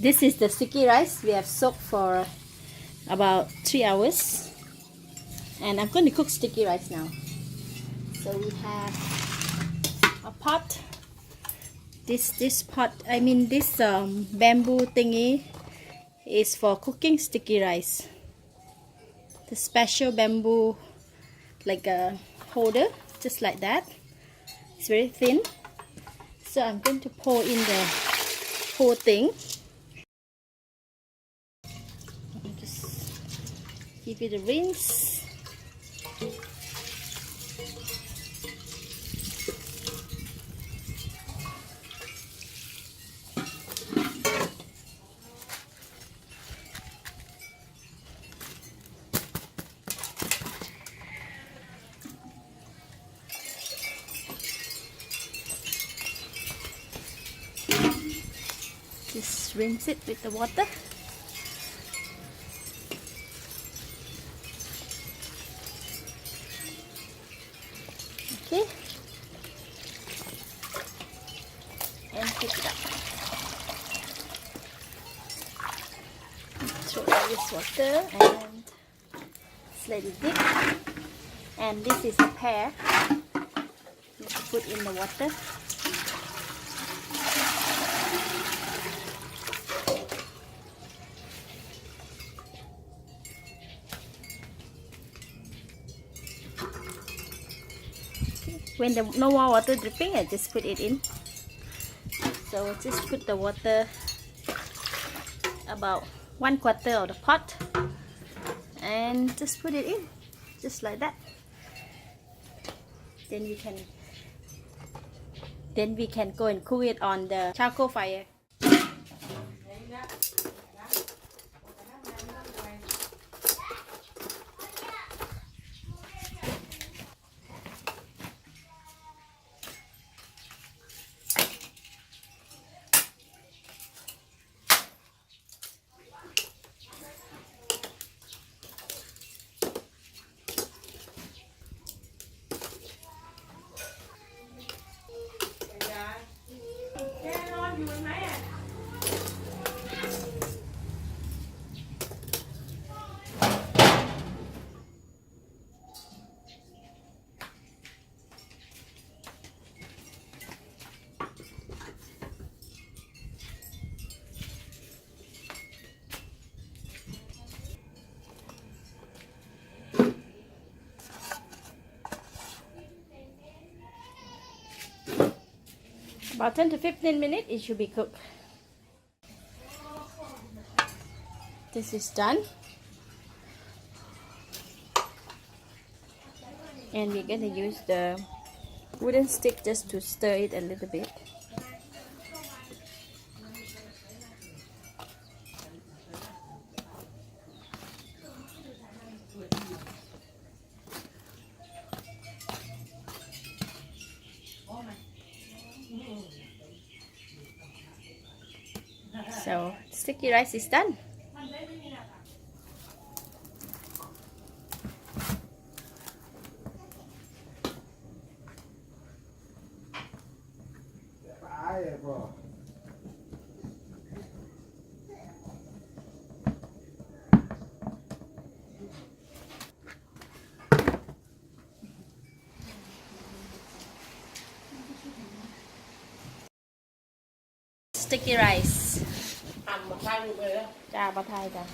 This is the sticky rice we have soaked for about 3 hours, and I'm going to cook sticky rice now. So we have a pot. This pot, I mean this bamboo thingy is for cooking sticky rice. The special bamboo, like a holder, just like that. It's very thin. So I'm going to pour in the whole thing. Just give it a rinse. Just rinse it with the water. Okay. And pick it up. Throw out this water and just let it dip. And this is a pear. You have to put in the water. When the no more water dripping, I just put it in. So just put the water about 1/4 of the pot and just put it in, just like that. Then we can go and cook it on the charcoal fire. About 10 to 15 minutes, it should be cooked. This is done. And we're going to use the wooden stick just to stir it a little bit. So sticky rice is done. Sticky rice. จ้าปลาไทยจ้ะ